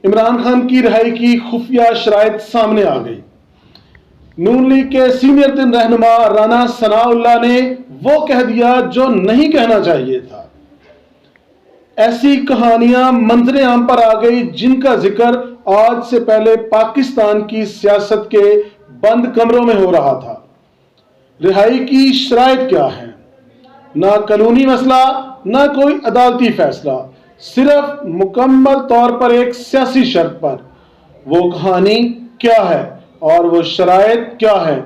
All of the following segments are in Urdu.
عمران خان کی رہائی کی خفیہ شرائط سامنے آ گئی۔ نون لیگ کے سینئر ترین رہنما رانا ثناء اللہ نے وہ کہہ دیا جو نہیں کہنا چاہیے تھا۔ ایسی کہانیاں منظر عام پر آ گئی جن کا ذکر آج سے پہلے پاکستان کی سیاست کے بند کمروں میں ہو رہا تھا۔ رہائی کی شرائط کیا ہیں؟ نہ قانونی مسئلہ، نہ کوئی عدالتی فیصلہ، صرف مکمل طور پر ایک سیاسی شرط پر۔ وہ کہانی کیا ہے اور وہ شرائط کیا ہے؟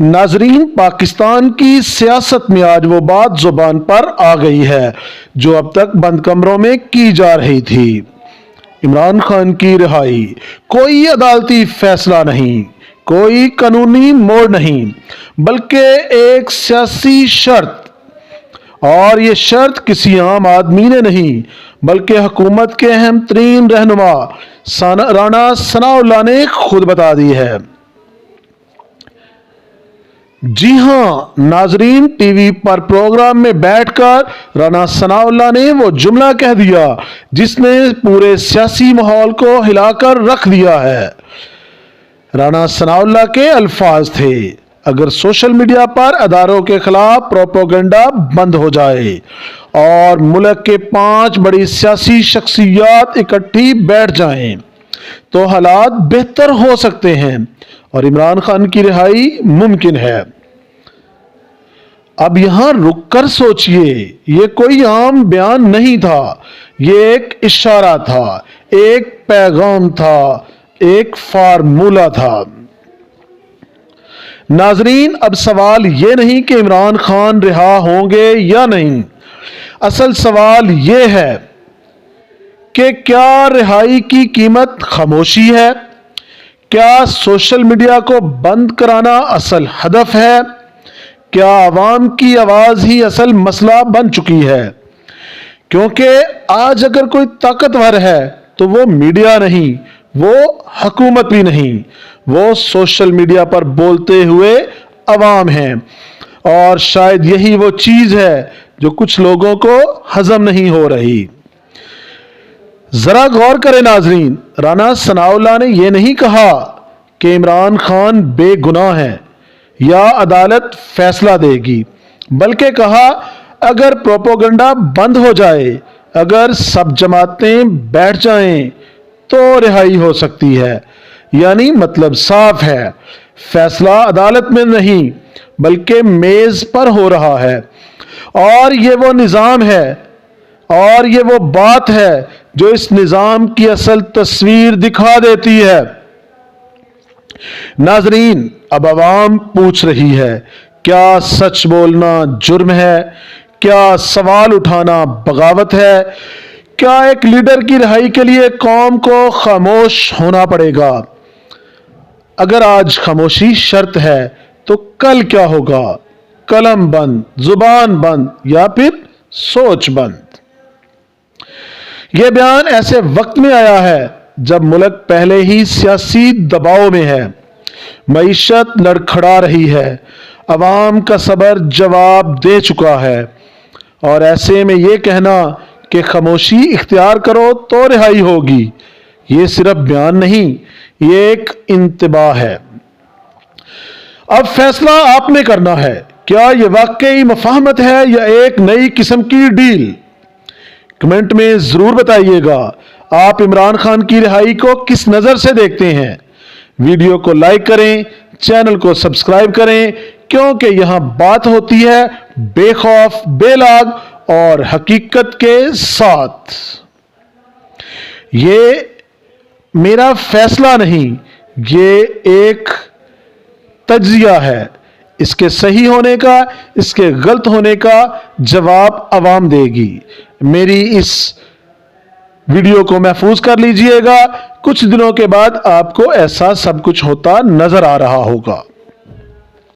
ناظرین، پاکستان کی سیاست میں آج وہ بات زبان پر آ گئی ہے جو اب تک بند کمروں میں کی جا رہی تھی۔ عمران خان کی رہائی، کوئی عدالتی فیصلہ نہیں، کوئی قانونی موڑ نہیں، بلکہ ایک سیاسی شرط، اور یہ شرط کسی عام آدمی نے نہیں بلکہ حکومت کے اہم ترین رہنما رانا ثناء اللہ نے خود بتا دی ہے۔ جی ہاں ناظرین، ٹی وی پر پروگرام میں بیٹھ کر رانا ثناء اللہ نے وہ جملہ کہہ دیا جس نے پورے سیاسی ماحول کو ہلا کر رکھ دیا ہے۔ رانا ثناء اللہ کے الفاظ تھے، اگر سوشل میڈیا پر اداروں کے خلاف پروپیگنڈا بند ہو جائے اور ملک کے 5 بڑی سیاسی شخصیات اکٹھی بیٹھ جائیں تو حالات بہتر ہو سکتے ہیں اور عمران خان کی رہائی ممکن ہے۔ اب یہاں رک کر سوچئے، یہ کوئی عام بیان نہیں تھا، یہ ایک اشارہ تھا، ایک پیغام تھا، ایک فارمولہ تھا۔ ناظرین، اب سوال یہ نہیں کہ عمران خان رہا ہوں گے یا نہیں، اصل سوال یہ ہے کہ کیا رہائی کی قیمت خاموشی ہے؟ کیا سوشل میڈیا کو بند کرانا اصل ہدف ہے؟ کیا عوام کی آواز ہی اصل مسئلہ بن چکی ہے؟ کیونکہ آج اگر کوئی طاقتور ہے تو وہ میڈیا نہیں، وہ حکومت بھی نہیں، وہ سوشل میڈیا پر بولتے ہوئے عوام ہیں، اور شاید یہی وہ چیز ہے جو کچھ لوگوں کو ہضم نہیں ہو رہی۔ ذرا غور کریں ناظرین، رانا ثناء اللہ نے یہ نہیں کہا کہ عمران خان بے گناہ ہے یا عدالت فیصلہ دے گی، بلکہ کہا اگر پروپیگنڈا بند ہو جائے، اگر سب جماعتیں بیٹھ جائیں تو رہائی ہو سکتی ہے۔ یعنی مطلب صاف ہے، فیصلہ عدالت میں نہیں بلکہ میز پر ہو رہا ہے، اور یہ وہ نظام ہے اور یہ وہ بات ہے جو اس نظام کی اصل تصویر دکھا دیتی ہے۔ ناظرین، اب عوام پوچھ رہی ہے، کیا سچ بولنا جرم ہے؟ کیا سوال اٹھانا بغاوت ہے؟ کیا ایک لیڈر کی رہائی کے لیے قوم کو خاموش ہونا پڑے گا؟ اگر آج خاموشی شرط ہے تو کل کیا ہوگا؟ قلم بند، زبان بند، یا پھر سوچ بند؟ یہ بیان ایسے وقت میں آیا ہے جب ملک پہلے ہی سیاسی دباؤ میں ہے، معیشت لڑکھڑا رہی ہے، عوام کا صبر جواب دے چکا ہے، اور ایسے میں یہ کہنا کہ خاموشی اختیار کرو تو رہائی ہوگی، یہ صرف بیان نہیں، یہ ایک انتباہ ہے۔ اب فیصلہ آپ نے کرنا ہے، کیا یہ واقعی مفاہمت ہے یا ایک نئی قسم کی ڈیل؟ کمنٹ میں ضرور بتائیے گا آپ عمران خان کی رہائی کو کس نظر سے دیکھتے ہیں۔ ویڈیو کو لائک کریں، چینل کو سبسکرائب کریں، کیونکہ یہاں بات ہوتی ہے بے خوف، بے لاگ اور حقیقت کے ساتھ۔ یہ میرا فیصلہ نہیں، یہ ایک تجزیہ ہے، اس کے صحیح ہونے کا، اس کے غلط ہونے کا جواب عوام دے گی۔ میری اس ویڈیو کو محفوظ کر لیجئے گا، کچھ دنوں کے بعد آپ کو ایسا سب کچھ ہوتا نظر آ رہا ہوگا۔